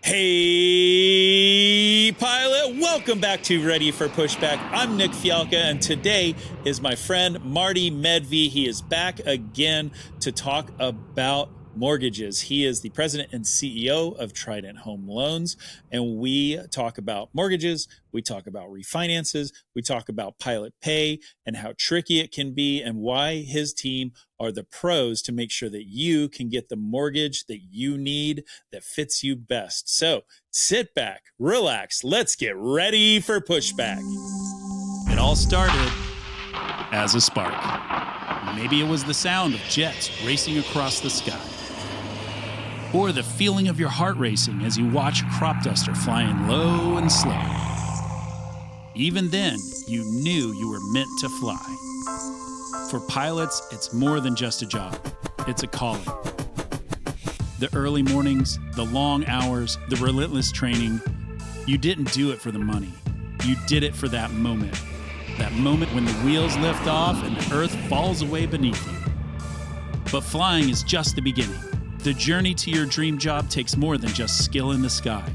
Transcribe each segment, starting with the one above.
Hey, pilot, welcome back to Ready for Pushback. I'm Nik and today is my friend Marty Medve. He is back again to talk about mortgages. He is the president and CEO of Trident Home Loans, and we talk about mortgages, we talk about refinances, we talk about pilot pay and how tricky it can be and why his team are the pros to make sure that you can get the mortgage that you need that fits you best. So sit back, relax, let's get ready for Pushback. It all started as a spark. Maybe it was the sound of jets racing across the sky, or the feeling of your heart racing as you watch a crop duster flying low and slow. Even then, you knew you were meant to fly. For pilots, it's more than just a job. It's a calling. The early mornings, the long hours, the relentless training, you didn't do it for the money. You did it for that moment. That moment when the wheels lift off and the earth falls away beneath you. But flying is just the beginning. The journey to your dream job takes more than just skill in the sky.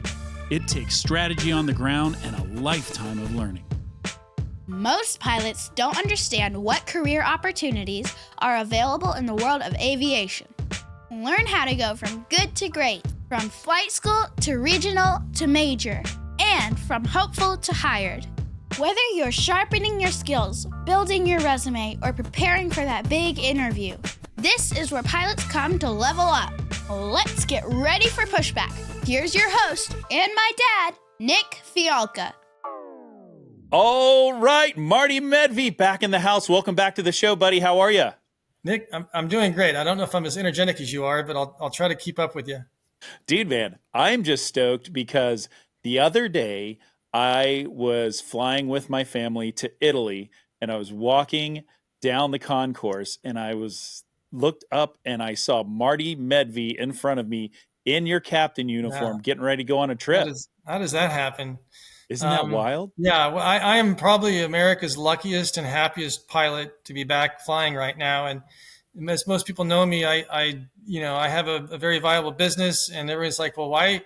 It takes strategy on the ground and a lifetime of learning. Most pilots don't understand what career opportunities are available in the world of aviation. Learn how to go from good to great, from flight school to regional to major, and from hopeful to hired. Whether you're sharpening your skills, building your resume, or preparing for that big interview, this is where pilots come to level up. Let's get ready for Pushback. Here's your host and my dad, Nik Fialka. All right, Marty Medve back in the house. Welcome back to the show, buddy. How are you? Nik, I'm doing great. I don't know if I'm as energetic as you are, but I'll try to keep up with you. Dude, man, I'm just stoked because the other day I was flying with my family to Italy and I was walking down the concourse and I looked up and I saw Marty Medve in front of me in your captain uniform, getting ready to go on a trip. How does that happen? Isn't that wild? Yeah, well, I am probably America's luckiest and happiest pilot to be back flying right now. And as most people know me, I have a very viable business, and everyone's like, well, why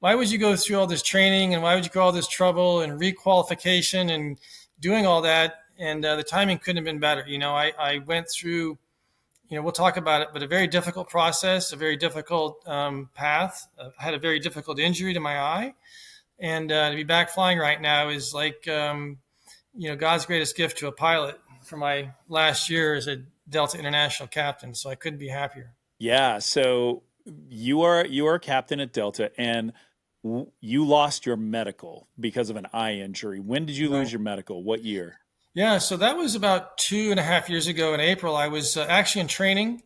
would you go through all this training, and why would you go all this trouble and requalification and doing all that? And the timing couldn't have been better. I went through, we'll talk about it, but a very difficult process, a very difficult path. I had a very difficult injury to my eye. And to be back flying right now is like, God's greatest gift to a pilot for my last year as a Delta International captain. So I couldn't be happier. Yeah. So you are a captain at Delta, and you lost your medical because of an eye injury. When did you lose your medical? What year? Yeah. So that was about 2.5 years ago in April. I was actually in training.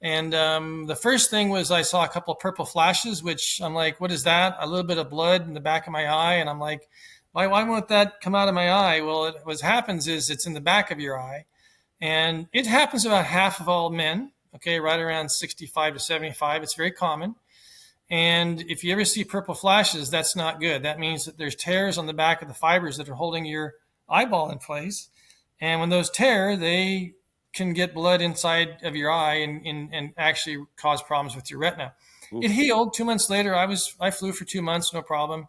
And the first thing was I saw a couple of purple flashes, which I'm like, what is that? A little bit of blood in the back of my eye. And I'm like, why won't that come out of my eye? Well, what happens is it's in the back of your eye. And it happens about half of all men, okay, right around 65 to 75. It's very common. And if you ever see purple flashes, that's not good. That means that there's tears on the back of the fibers that are holding your eyeball in place. And when those tear, they can get blood inside of your eye and actually cause problems with your retina. Ooh. It healed 2 months later. I flew for 2 months, no problem.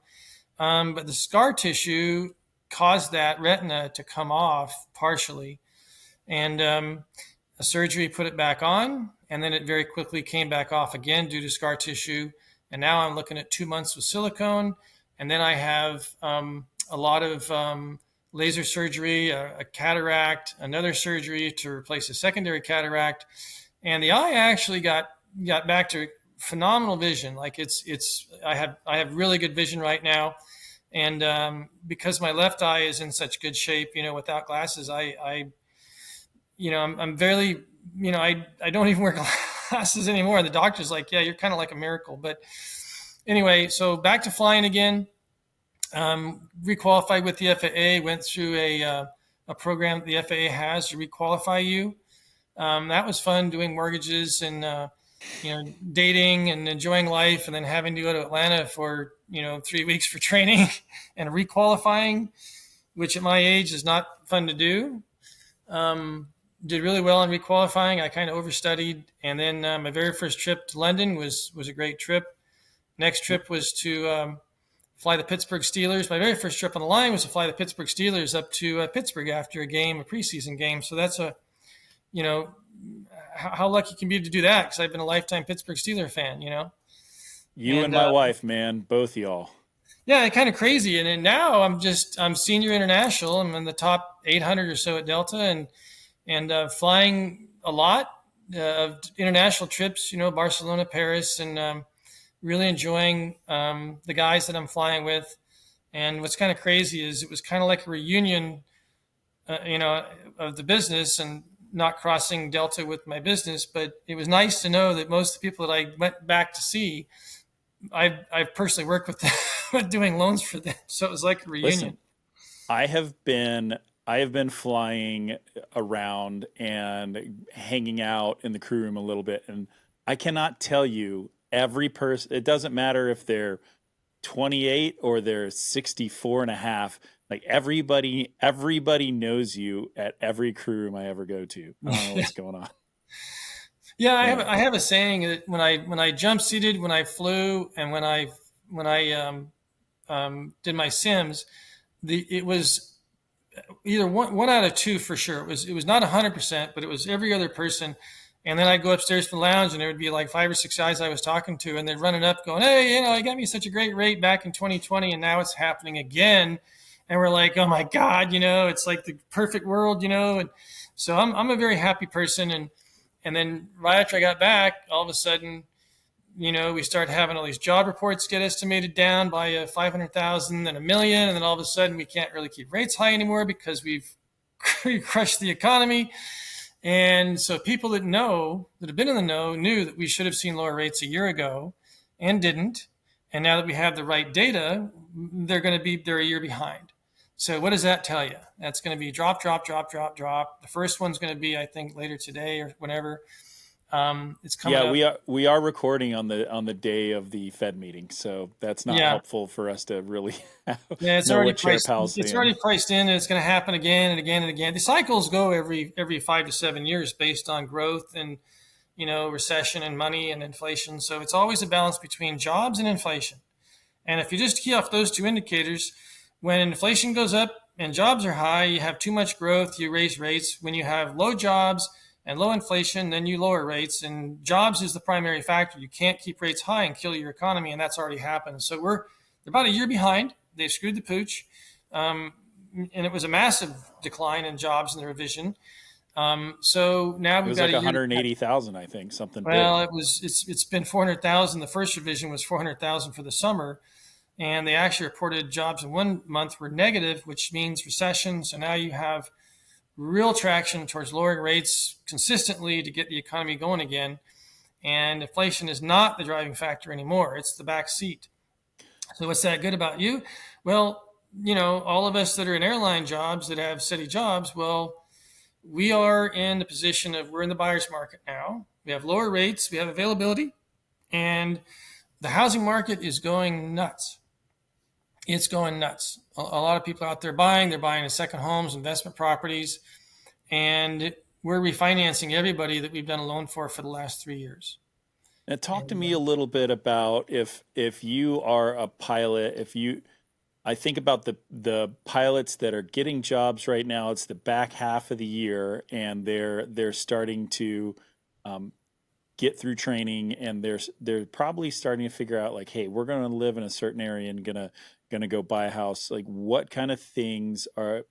But the scar tissue caused that retina to come off partially. And a surgery put it back on, and then it very quickly came back off again due to scar tissue. And now I'm looking at 2 months with silicone. And then I have a lot of laser surgery, a cataract, another surgery to replace a secondary cataract. And the eye actually got back to phenomenal vision. Like I have really good vision right now. And because my left eye is in such good shape, without glasses, I'm very, I don't even wear glasses anymore. The doctor's like, yeah, you're kind of like a miracle. But anyway, so back to flying again. Requalified with the FAA, went through a program the FAA has to requalify you. That was fun, doing mortgages and, dating and enjoying life, and then having to go to Atlanta for, 3 weeks for training and requalifying, which at my age is not fun to do. Did really well in requalifying. I kind of overstudied. And then my very first trip to London was a great trip. Next trip was to fly the Pittsburgh Steelers. My very first trip on the line was to fly the Pittsburgh Steelers up to Pittsburgh after a preseason game. So that's how lucky can be to do that, because I've been a lifetime Pittsburgh Steeler fan, You and my wife, man, both y'all. Yeah, kind of crazy. And then now I'm senior international. I'm in the top 800 or so at Delta, and flying a lot of international trips, Barcelona, Paris, and really enjoying the guys that I'm flying with. And what's kind of crazy is it was kind of like a reunion, of the business, and not crossing Delta with my business. But it was nice to know that most of the people that I went back to see, I've personally worked with them, with doing loans for them. So it was like a reunion. Listen, I have been flying around and hanging out in the crew room a little bit, and I cannot tell you every person. It doesn't matter if they're 28 or they're 64 and a half. Like everybody knows you at every crew room I ever go to. I don't know what's going on. Yeah, I have a saying that when I jump seated, when I flew, and when I did my sims, it was either one out of two for sure. It was not 100%, but it was every other person. And then I'd go upstairs to the lounge, and there would be like 5 or 6 guys I was talking to, and they'd running up going, "Hey, you got me such a great rate back in 2020, and now it's happening again." And we're like, "Oh my God, it's like the perfect world, And so I'm a very happy person. And then right after I got back, all of a sudden, we started having all these job reports get estimated down by 500,000 and $1 million. And then all of a sudden we can't really keep rates high anymore because we've crushed the economy. And so people that have been in the know, knew that we should have seen lower rates a year ago and didn't. And now that we have the right data, they're a year behind. So what does that tell you? That's going to be drop, drop, drop, drop, drop. The first one's going to be, I think, later today or whenever. It's coming up. Yeah, we are recording on the day of the Fed meeting, so that's not helpful for us to really it's already priced. It's already priced in, and it's going to happen again and again and again. The cycles go every 5 to 7 years based on growth and recession and money and inflation. So it's always a balance between jobs and inflation. And if you just key off those two indicators, when inflation goes up and jobs are high, you have too much growth, you raise rates. When you have low jobs and low inflation, then you lower rates. And jobs is the primary factor. You can't keep rates high and kill your economy, and that's already happened. So they're about a year behind. They screwed the pooch. And it was a massive decline in jobs in the revision. So now we've got like 180,000, I think, something. Well, big. It's been 400,000. The first revision was 400,000 for the summer. And they actually reported jobs in 1 month were negative, which means recession. So now you have real traction towards lowering rates consistently to get the economy going again. And inflation is not the driving factor anymore. It's the back seat. So what's that good about you? Well, all of us that are in airline jobs that have steady jobs, well, we are in the position of we're in the buyer's market now. We have lower rates, we have availability, and the housing market is going nuts. It's going nuts. A lot of people out there they're buying second homes, investment properties, and we're refinancing everybody that we've done a loan for the last 3 years. Now, talk to me a little bit about if you are a pilot, I think about the pilots that are getting jobs right now. It's the back half of the year, and they're starting to get through training, and they're probably starting to figure out like, hey, we're going to live in a certain area and gonna go buy a house. Like, what kind of things are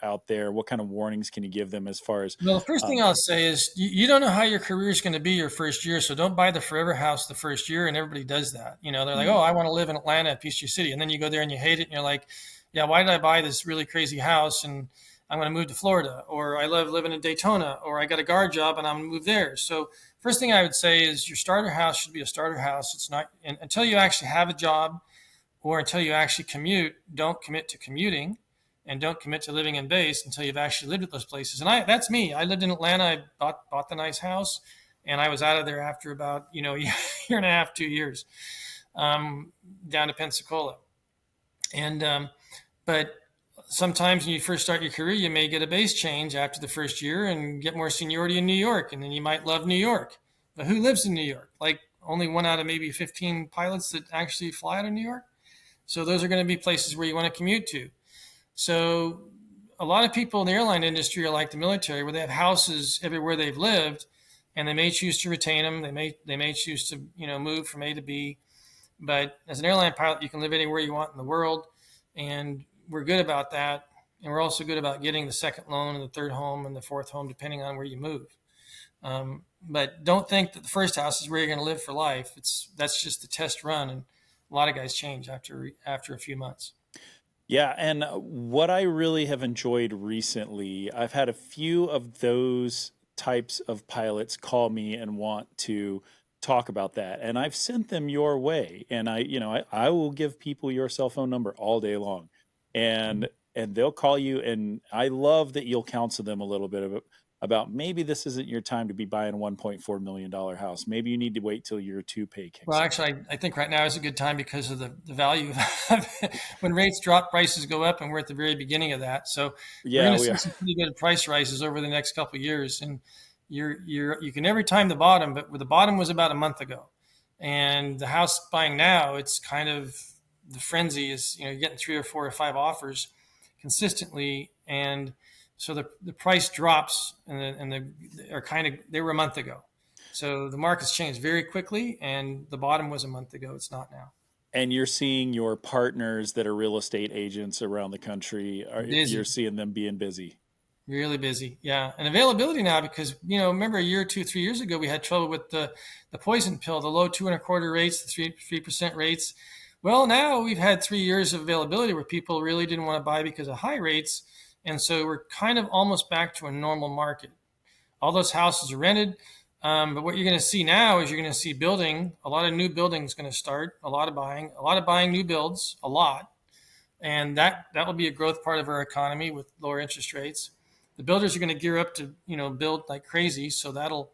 out there? What kind of warnings can you give them as far as? Well, the first thing I'll say is you don't know how your career is going to be your first year, so don't buy the forever house the first year. And everybody does that. They're like, oh, I want to live in Atlanta at Peachtree City, and then you go there and you hate it, and you're like, yeah, why did I buy this really crazy house? And I'm going to move to Florida, or I love living in Daytona, or I got a guard job and I'm going to move there. So first thing I would say is your starter house should be a starter house. It's not until you actually have a job or until you actually commute. Don't commit to commuting, and don't commit to living in base until you've actually lived at those places. And that's me. I lived in Atlanta. I bought the nice house, and I was out of there after about year and a half, 2 years, down to Pensacola. And but sometimes when you first start your career, you may get a base change after the first year and get more seniority in New York. And then you might love New York. But who lives in New York? Like only one out of maybe 15 pilots that actually fly out of New York. So those are going to be places where you want to commute to. So a lot of people in the airline industry are like the military, where they have houses everywhere they've lived, and they may choose to retain them. They may choose to move from A to B. But as an airline pilot, you can live anywhere you want in the world, and we're good about that. And we're also good about getting the second loan and the third home and the fourth home, depending on where you move. But don't think that the first house is where you're going to live for life. That's just the test run, and a lot of guys change after a few months. Yeah, and what I really have enjoyed recently, I've had a few of those types of pilots call me and want to talk about that, and I've sent them your way. And I will give people your cell phone number all day long, and they'll call you. And I love that you'll counsel them a little bit about maybe this isn't your time to be buying a $1.4 million house. Maybe you need to wait till your 2 pay kicks Well, in. actually, I think right now is a good time because of the value of it. When rates drop, prices go up, and we're at the very beginning of that. So we're going to see some pretty good price rises over the next couple of years. And you can never time the bottom, but the bottom was about a month ago. And the house buying now, it's kind of the frenzy is, you're getting 3 or 4 or 5 offers consistently. And so the price drops, and they were a month ago. So the market's changed very quickly, and the bottom was a month ago. It's not now. And you're seeing your partners that are real estate agents around the country, you're seeing them being busy. Really busy, yeah. And availability now, because, remember a year or 2, 3 years ago, we had trouble with the poison pill, the low 2.25 rates, the 3% rates. Well, now we've had 3 years of availability where people really didn't want to buy because of high rates. And so we're kind of almost back to a normal market. All those houses are rented. But what you're going to see now is you're going to see building. A lot of new buildings going to start, a lot of buying new builds, a lot. And that will be a growth part of our economy with lower interest rates. The builders are going to gear up to, build like crazy. So that'll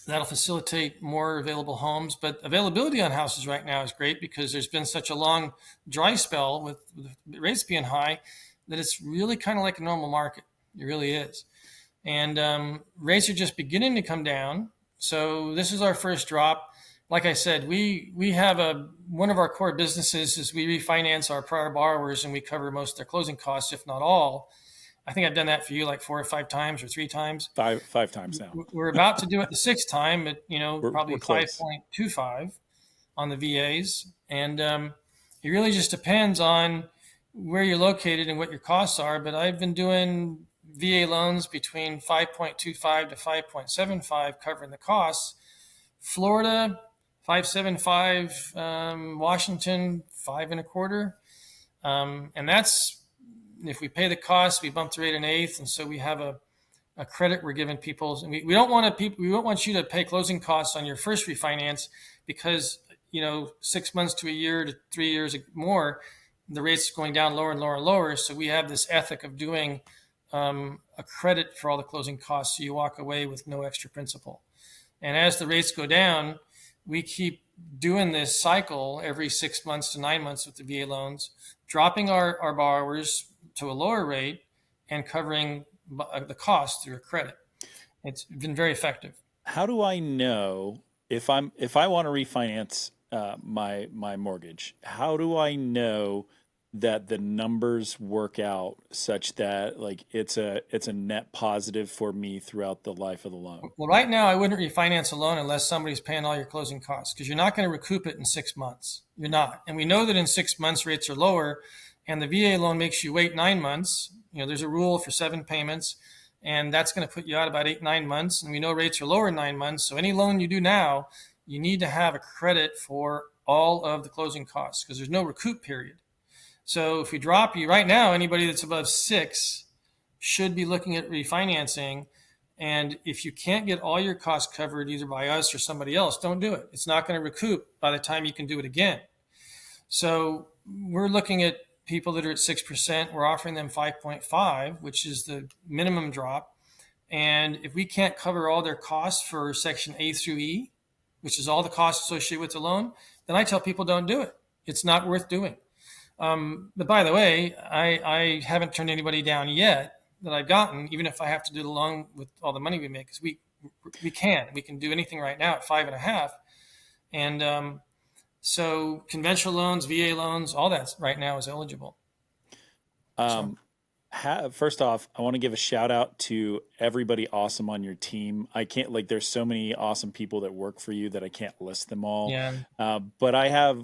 facilitate more available homes. But availability on houses right now is great because there's been such a long dry spell with rates being high that it's really kind of like a normal market. It really is. And rates are just beginning to come down. So this is our first drop. Like I said, we have one of our core businesses is we refinance our prior borrowers, and we cover most of their closing costs, if not all. I think I've done that for you like 4 or 5 times or 3 times. Five times now. We're about to do it the 6th time, but probably we're close. 5.25 on the VAs. And it really just depends on where you're located and what your costs are. But I've been doing VA loans between 5.25 to 5.75 covering the costs. Florida, 5.75, Washington, 5.25. And that's, if we pay the cost, we bump the rate 1/8. And so we have a credit we're giving people. And we don't want you to pay closing costs on your first refinance because, 6 months to a year to 3 years or more, the rate's going down lower and lower and lower. So we have this ethic of doing a credit for all the closing costs, so you walk away with no extra principal. And as the rates go down, we keep doing this cycle every 6 months to 9 months with the VA loans, dropping our borrowers to a lower rate and covering the cost through a credit. It's been very effective. How do I know if I want to refinance my mortgage? How do I know that the numbers work out such that like it's a net positive for me throughout the life of the loan? Well, right now I wouldn't refinance a loan unless somebody's paying all your closing costs, because you're not going to recoup it in 6 months. You're not. And we know that in 6 months rates are lower, and the VA loan makes you wait 9 months. There's a rule for 7 payments, and that's going to put you out about 8-9 months. And we know rates are lower in 9 months. So any loan you do now, you need to have a credit for all of the closing costs because there's no recoup period. So if we drop you right now, anybody that's above 6 should be looking at refinancing. And if you can't get all your costs covered either by us or somebody else, don't do it. It's not going to recoup by the time you can do it again. So we're looking at people that are at 6%. We're offering them 5.5, which is the minimum drop. And if we can't cover all their costs for section A through E, which is all the costs associated with the loan, then I tell people don't do it. It's not worth doing. But by the way, I haven't turned anybody down yet that I've gotten, even if I have to do the loan with all the money we make, because we can do anything right now at 5.5. And so conventional loans, VA loans, all that right now is eligible. So, First off, I want to give a shout out to everybody awesome on your team. I can't like there's so many awesome people that work for you that I can't list them all. yeah. But I have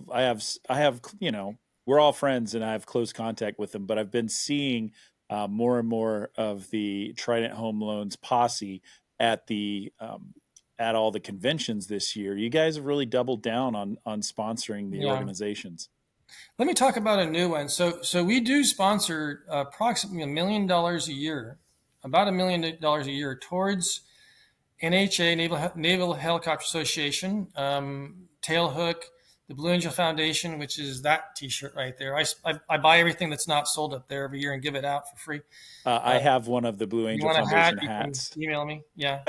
we're all friends and I have close contact with them. But I've been seeing more and more of the Trident Home Loans posse at the at all the conventions this year. You guys have really doubled down on sponsoring the Yeah. organizations. Let me talk about a new one. So we do sponsor approximately $1 million a year, about $1 million a year towards NHA, Naval Helicopter Association, Tailhook, the Blue Angel Foundation, which is that T-shirt right there. I buy everything that's not sold up there every year and give it out for free. I have one of the Blue You Angel want a hat? Foundation You can hats. email me. Yeah.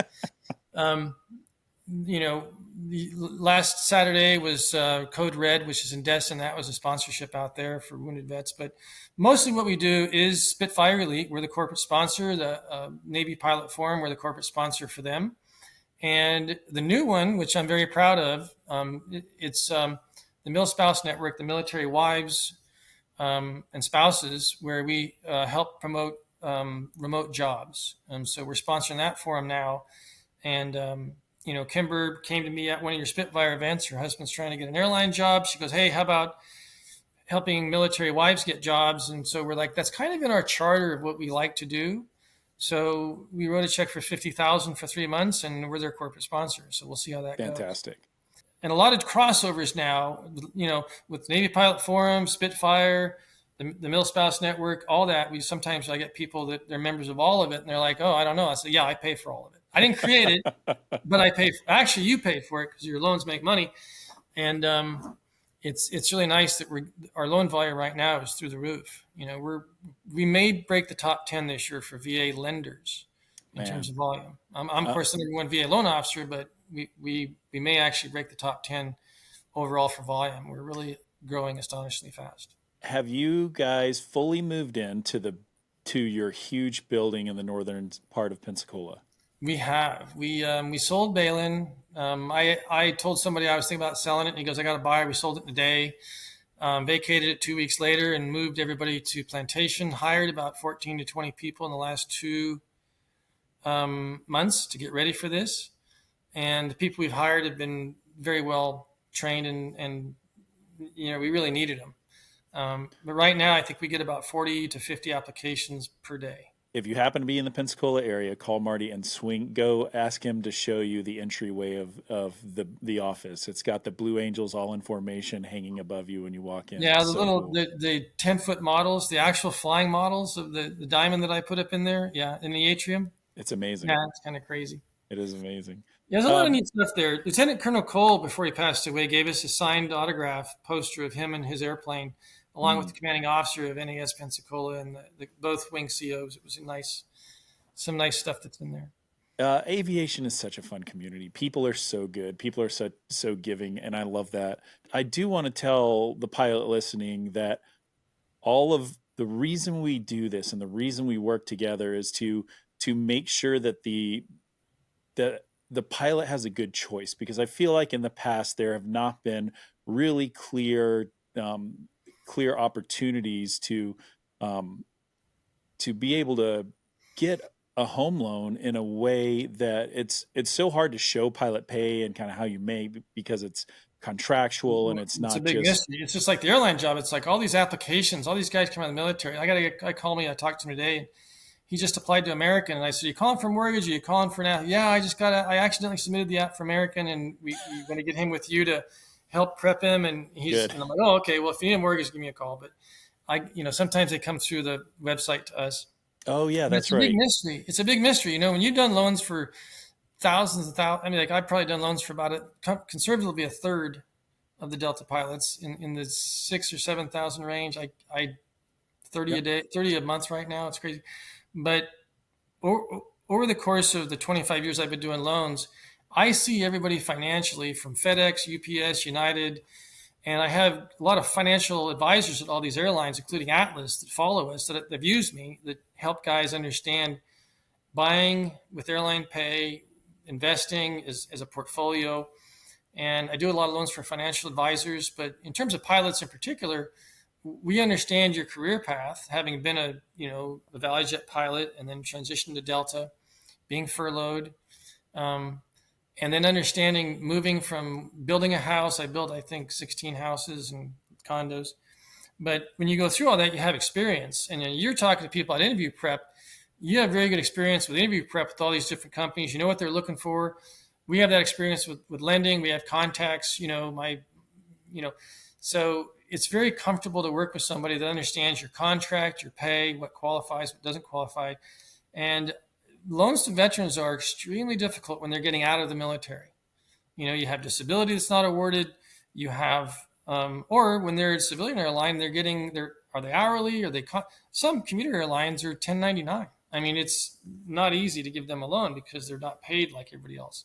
The last Saturday was Code Red, which is in Destin. That was a sponsorship out there for wounded vets. But mostly what we do is Spitfire Elite. We're the corporate sponsor. The Navy Pilot Forum, we're the corporate sponsor for them. And the new one, which I'm very proud of, it's the Mil Spouse Network, the military wives and spouses, where we help promote remote jobs. So we're sponsoring that forum now. And Kimber came to me at one of your Spitfire events. Her husband's trying to get an airline job. She goes, "Hey, how about helping military wives get jobs?" And so we're like, that's kind of in our charter of what we like to do. So we wrote a check for $50,000 for 3 months, and we're their corporate sponsor. So we'll see how that goes. Fantastic. And a lot of crossovers now, with Navy Pilot Forum, Spitfire, the Mil Spouse Network, all that. I get people that they're members of all of it, and they're like, "Oh, I don't know." I said, "Yeah, I pay for all of it. I didn't create it, but I pay. Actually, you pay for it because your loans make money." And it's really nice that our loan volume right now is through the roof. We may break the top 10 this year for VA lenders in terms of volume. I'm of course the number one VA loan officer, but we may actually break the top 10 overall for volume. We're really growing astonishingly fast. Have you guys fully moved into your huge building in the northern part of Pensacola? We have. We sold Balin. I told somebody I was thinking about selling it, and he goes, "I got a buyer." We sold it in a day. Vacated it 2 weeks later and moved everybody to Plantation. Hired about 14 to 20 people in the last 2 months to get ready for this. And the people we've hired have been very well trained, and we really needed them. But right now, I think we get about 40 to 50 applications per day. If you happen to be in the Pensacola area, call Marty and go ask him to show you the entryway of the office. It's got the Blue Angels all in formation hanging above you when you walk in. Yeah, It's so cool. the 10-foot models, the actual flying models of the diamond that I put up in there. Yeah, in the atrium. It's amazing. Yeah, it's kind of crazy. It is amazing. Yeah, there's a lot of neat stuff there. Lieutenant Colonel Cole, before he passed away, gave us a signed autograph poster of him and his airplane, along with the commanding officer of NAS Pensacola and both wing COs. It was some nice stuff that's in there. Aviation is such a fun community. People are so good. People are so giving, and I love that. I do want to tell the pilot listening that all of the reason we do this and the reason we work together is to make sure that the pilot has a good choice, because I feel like in the past there have not been really clear opportunities to be able to get a home loan in a way that it's so hard to show pilot pay and kind of how you may, because it's contractual and it's not a big mystery. It's just like the airline job. It's like all these applications, all these guys come out of the military. I talked to him today. He just applied to American, and I said, "You calling for mortgage? Are you calling for now?" "Yeah, I accidentally submitted the app for American, and we're going to get him with you to help prep him." And and I'm like, "Oh, okay. Well, if you need a mortgage, give me a call." But sometimes they come through the website to us. Oh yeah, that's right. It's a big mystery. It's a big mystery. When you've done loans for thousands and thousands, I've probably done loans for about conservatively a third of the Delta pilots in the 6,000 or 7,000 range. I 30 a day, 30 a month right now. It's crazy. But over the course of the 25 years I've been doing loans, I see everybody financially from FedEx, UPS, United, and I have a lot of financial advisors at all these airlines, including Atlas, that follow us, that have used me, that help guys understand buying with airline pay, investing as a portfolio. And I do a lot of loans for financial advisors. But in terms of pilots in particular, we understand your career path, having been a ValueJet pilot and then transitioned to Delta, being furloughed, and then understanding moving from building a house. I built, I think, 16 houses and condos. But when you go through all that, you have experience. And you're talking to people at interview prep. You have very good experience with interview prep with all these different companies. You know what they're looking for. We have that experience with lending. We have contacts, so it's very comfortable to work with somebody that understands your contract, your pay, what qualifies, what doesn't qualify. And loans to veterans are extremely difficult when they're getting out of the military. You have disability that's not awarded. You have, or when they're a civilian airline, are they hourly? Some commuter airlines are 1099. I mean, it's not easy to give them a loan because they're not paid like everybody else,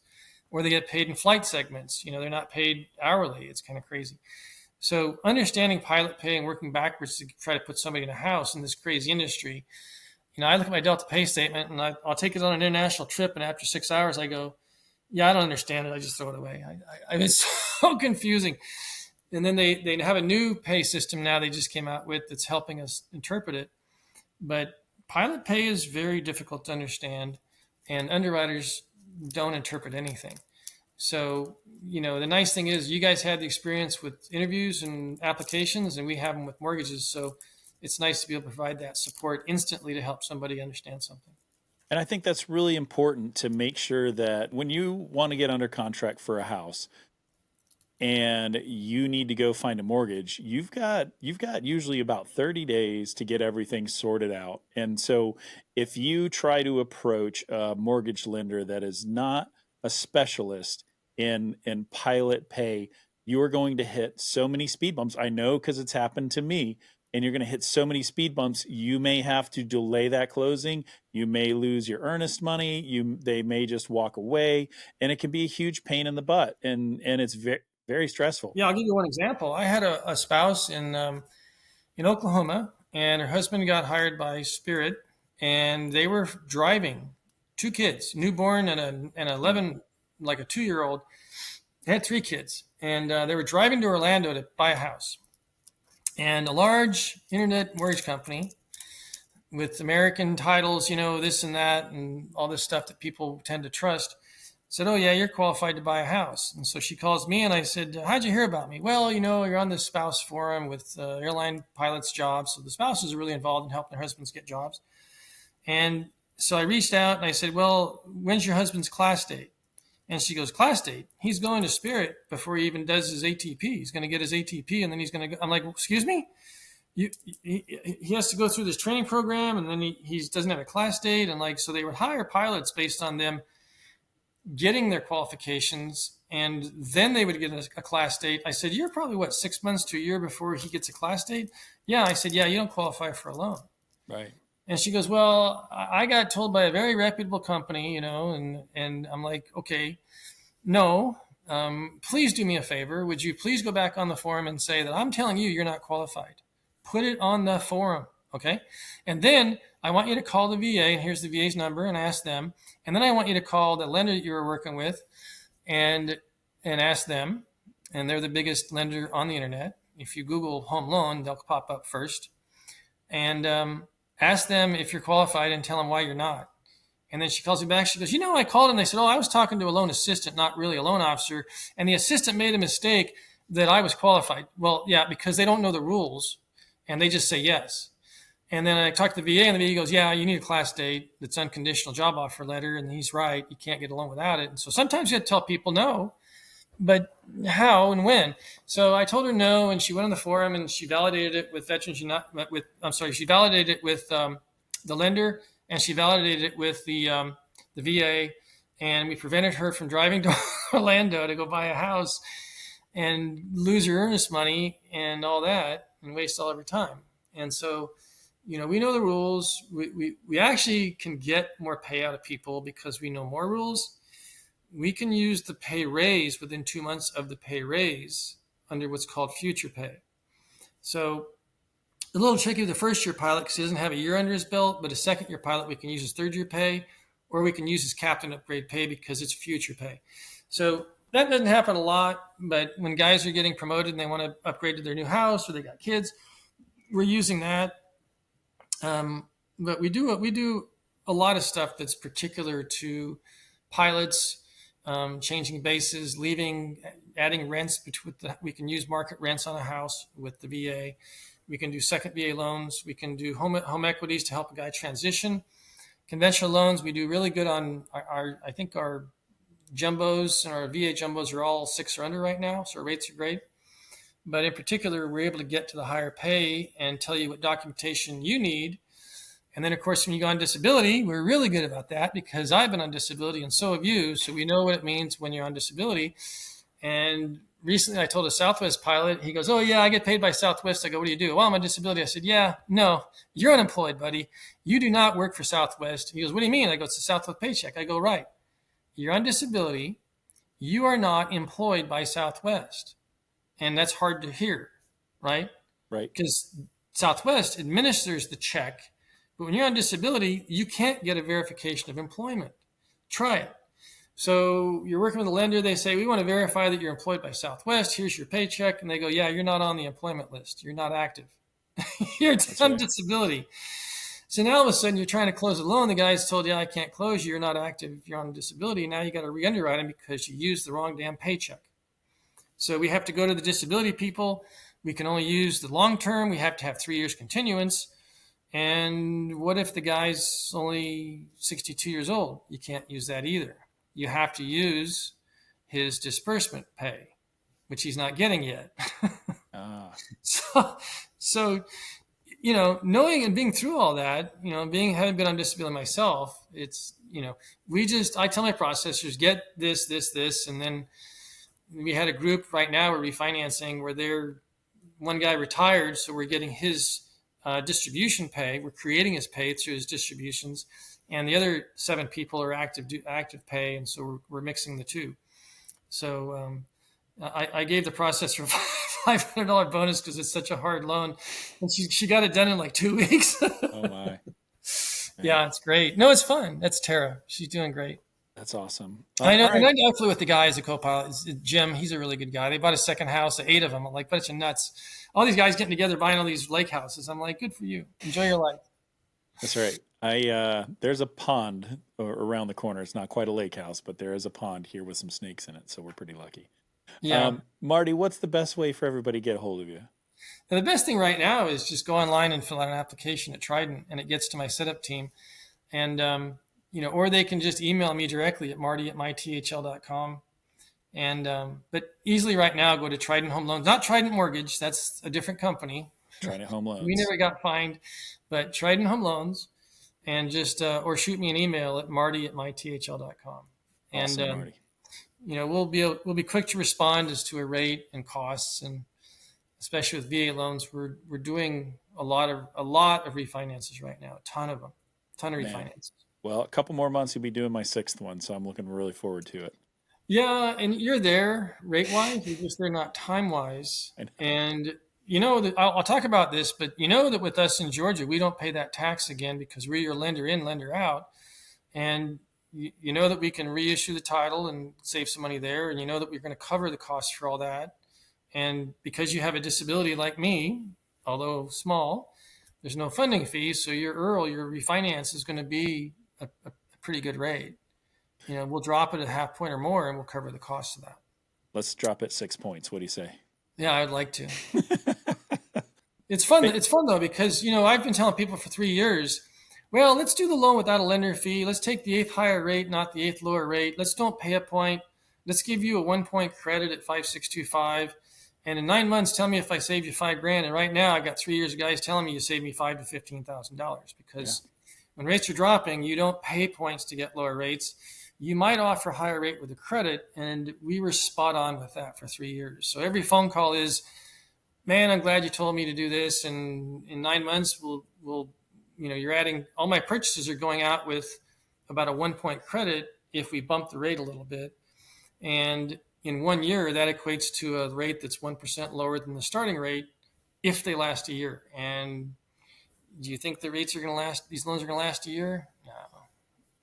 or they get paid in flight segments. They're not paid hourly. It's kind of crazy. So understanding pilot pay and working backwards to try to put somebody in a house in this crazy industry. I look at my Delta pay statement and I'll take it on an international trip. And after 6 hours, I go, yeah, I don't understand it. I just throw it away. It's so confusing. And then they have a new pay system now they just came out with that's helping us interpret it. But pilot pay is very difficult to understand, and underwriters don't interpret anything. So, the nice thing is you guys had the experience with interviews and applications, and we have them with mortgages. So it's nice to be able to provide that support instantly to help somebody understand something. And I think that's really important to make sure that when you want to get under contract for a house and you need to go find a mortgage, you've got usually about 30 days to get everything sorted out. And so if you try to approach a mortgage lender that is not a specialist in pilot pay, you are going to hit so many speed bumps. I know because it's happened to me. And you're going to hit so many speed bumps. You may have to delay that closing. You may lose your earnest money. They may just walk away, and it can be a huge pain in the butt. And it's very, very stressful. Yeah, I'll give you one example. I had a spouse in Oklahoma, and her husband got hired by Spirit, and they were driving 2 kids, newborn and an 11, like a 2-year-old. They had 3 kids, and they were driving to Orlando to buy a house. And a large internet mortgage company with American titles, this and that, and all this stuff that people tend to trust, said, oh, yeah, you're qualified to buy a house. And so she calls me and I said, how'd you hear about me? Well, you're on this spouse forum with airline pilots' jobs. So the spouses are really involved in helping their husbands get jobs. And so I reached out and I said, well, when's your husband's class date? And she goes, class date? He's going to Spirit before he even does his ATP. He's going to get his ATP, and then he's going to go. I'm like, excuse me? He has to go through this training program, and then he doesn't have a class date. And so they would hire pilots based on them getting their qualifications, and then they would get a class date. I said, you're probably, 6 months to a year before he gets a class date? Yeah. I said, yeah, you don't qualify for a loan. Right. And she goes, well, I got told by a very reputable company, and I'm like, okay, no, please do me a favor. Would you please go back on the forum and say that I'm telling you you're not qualified? Put it on the forum, okay? And then I want you to call the VA, and here's the VA's number, and ask them. And then I want you to call the lender that you were working with and ask them. And they're the biggest lender on the internet. If you Google home loan, they'll pop up first. And ask them if you're qualified and tell them why you're not. And then she calls me back. She goes, I called and they said, I was talking to a loan assistant, not really a loan officer. And the assistant made a mistake that I was qualified. Well, yeah, because they don't know the rules and they just say yes. And then I talked to the VA, and the VA goes, yeah, you need a class date that's unconditional job offer letter. And he's right. You can't get a loan without it. And so sometimes you have to tell people no, but how and when? So I told her no, and she went on the forum and she validated it with she validated it with the lender, and she validated it with the VA, and we prevented her from driving to Orlando to go buy a house and lose her earnest money and all that and waste all of her time. And so, we know the rules. We actually can get more pay out of people because we know more rules. We can use the pay raise within 2 months of the pay raise under what's called future pay. So a little tricky with the first year pilot because he doesn't have a year under his belt, but a second year pilot, we can use his third year pay, or we can use his captain upgrade pay because it's future pay. So That doesn't happen a lot, but when guys are getting promoted and they want to upgrade to their new house or they got kids, we're using that. But we do a lot of stuff that's particular to pilots, changing bases, adding rents. We can use market rents on a house with the VA. We can do second VA loans. We can do home equities to help a guy transition. Conventional loans, we do really good on I think our jumbos and our VA jumbos are all 6 or under right now, so our rates are great. But in particular, we're able to get to the higher pay and tell you what documentation you need. And then, of course, when you go on disability, we're really good about that because I've been on disability and so have you. So we know what it means when you're on disability. And recently I told a Southwest pilot, he goes, "Oh, yeah, I get paid by Southwest." I go, "What do you do?" "Well, I'm on disability." I said, "Yeah, no, you're unemployed, buddy. You do not work for Southwest." He goes, "What do you mean?" I go, "It's a Southwest paycheck." I go, "Right. You're on disability. You are not employed by Southwest." And that's hard to hear, right? Right. Because Southwest administers the check. But when you're on disability, you can't get a verification of employment. Try it. So you're working with a lender. They say, "We want to verify that you're employed by Southwest. Here's your paycheck." And they go, "Yeah, you're not on the employment list. You're not active. You're on disability." So now all of a sudden you're trying to close a loan. The guy's told you, "I can't close you. You're not active. You're on disability." Now you got to re-underwrite him because you used the wrong damn paycheck. So we have to go to the disability people. We can only use the long term. We have to have 3 years continuance. And what if the guy's only 62 years old? You can't use that either. You have to use his disbursement pay, which he's not getting yet. So, knowing and being through all that, having been on disability myself, it's, I tell my processors, get this, and then we had a group right now, we're refinancing where one guy retired. So we're getting his distribution pay. We're creating his pay through his distributions, and the other 7 people are active pay, and so we're mixing the two. So I gave the processor $500 bonus because it's such a hard loan, and she got it done in like 2 weeks. Oh my! Yeah, it's great. No, it's fun. That's Tara. She's doing great. That's awesome. I know. Right. And I flew with the guy as a co-pilot. Jim, he's a really good guy. They bought a second house, 8 of them. I'm like, bunch of nuts. All these guys getting together, buying all these lake houses. I'm like, good for you. Enjoy your life. That's right. There's a pond around the corner. It's not quite a lake house, but there is a pond here with some snakes in it. So we're pretty lucky. Yeah. Marty, what's the best way for everybody to get a hold of you? And the best thing right now is just go online and fill out an application at Trident, and it gets to my setup team. And, or they can just email me directly at marty@mythl.com. And, but easily right now, go to Trident Home Loans, not Trident Mortgage. That's a different company. Trident Home Loans. We never got fined, but Trident Home Loans, and just, or shoot me an email at marty@mythl.com. Awesome, And, Marty. we'll be quick to respond as to a rate and costs. And especially with VA loans, we're doing a lot of refinances right now, a ton of refinances. Well, a couple more months, you'll be doing my 6th one, so I'm looking really forward to it. Yeah, and you're there rate-wise, you're just there not time-wise. And I'll talk about this, but that with us in Georgia, we don't pay that tax again because we're your lender in, lender out. And you know that we can reissue the title and save some money there, and you know that we're going to cover the costs for all that. And because you have a disability like me, although small, there's no funding fee, so your refinance is going to be a pretty good rate. We'll drop it a half point or more, and we'll cover the cost of that. Let's drop it 6 points. What do you say? Yeah, I'd like to. It's fun. It's fun though, because I've been telling people for 3 years, well, let's do the loan without a lender fee. Let's take the 8th higher rate, not the 8th lower rate. Let's don't pay a point. Let's give you a 1 point credit at 5,625. And in 9 months, tell me if I saved you $5,000. And right now, I got 3 years of guys telling me you saved me $5,000 to $15,000 because when rates are dropping, you don't pay points to get lower rates. You might offer a higher rate with a credit, and we were spot on with that for 3 years. So every phone call is, "Man, I'm glad you told me to do this." And in 9 months, we'll you're adding, all my purchases are going out with about a 1 point credit if we bump the rate a little bit. And in 1 year, that equates to a rate that's 1% lower than the starting rate if they last a year. And do you think the rates are going to last, these loans are going to last a year? No.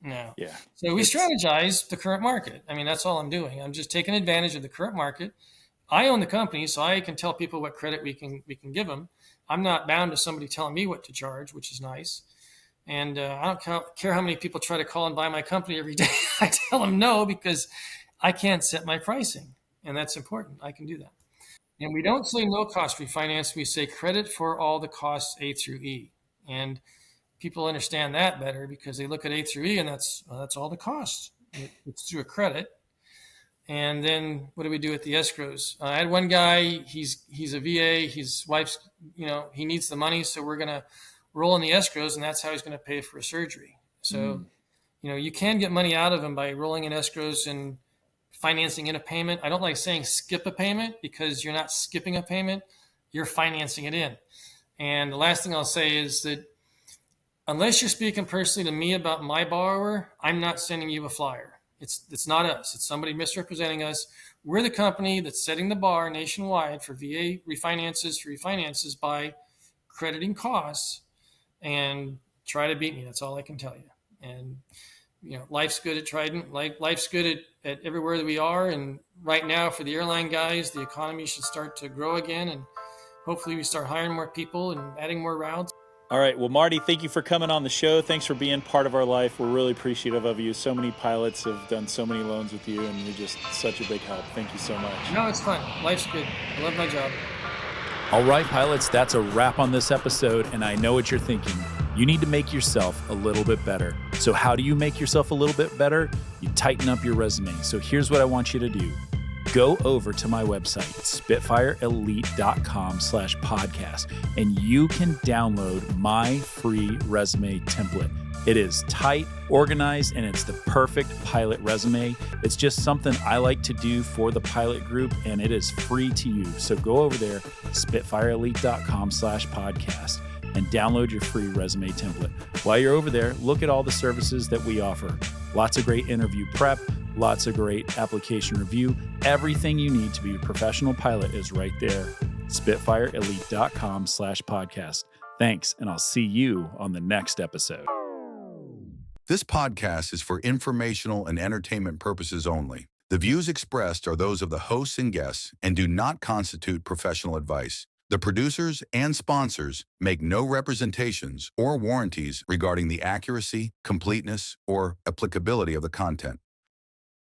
No. Yeah. So we It's- strategize the current market. I mean, that's all I'm doing. I'm just taking advantage of the current market. I own the company, so I can tell people what credit we can give them. I'm not bound to somebody telling me what to charge, which is nice. And I don't care how many people try to call and buy my company every day. I tell them no because I can't set my pricing, and that's important. I can do that. And we don't say no cost refinance. We say credit for all the costs A through E. And people understand that better because they look at A through E and that's all the costs. It's through a credit. And then what do we do with the escrows? I had one guy, he's a VA, his wife's, he needs the money. So we're going to roll in the escrows and that's how he's going to pay for a surgery. So, you can get money out of him by rolling in escrows and financing in a payment. I don't like saying skip a payment because you're not skipping a payment, you're financing it in. And the last thing I'll say is that unless you're speaking personally to me about my borrower, I'm not sending you a flyer. It's not us. It's somebody misrepresenting us. We're the company that's setting the bar nationwide for VA refinances by crediting costs, and try to beat me. That's all I can tell you. And life's good at Trident. Life's good at everywhere that we are. And right now, for the airline guys, the economy should start to grow again, and hopefully we start hiring more people and adding more routes. All right. Well, Marty, thank you for coming on the show. Thanks for being part of our life. We're really appreciative of you. So many pilots have done so many loans with you, and you're just such a big help. Thank you so much. No, it's fun. Life's good. I love my job. All right, pilots, that's a wrap on this episode, and I know what you're thinking. You need to make yourself a little bit better. So how do you make yourself a little bit better? You tighten up your resume. So here's what I want you to do. Go over to my website, spitfireelite.com/podcast, and you can download my free resume template. It is tight, organized, and it's the perfect pilot resume. It's just something I like to do for the pilot group, and it is free to you. So go over there, spitfireelite.com/podcast, and download your free resume template. While you're over there, look at all the services that we offer. Lots of great interview prep, lots of great application review. Everything you need to be a professional pilot is right there. spitfireelite.com/podcast. Thanks, and I'll see you on the next episode. This podcast is for informational and entertainment purposes only. The views expressed are those of the hosts and guests and do not constitute professional advice. The producers and sponsors make no representations or warranties regarding the accuracy, completeness, or applicability of the content.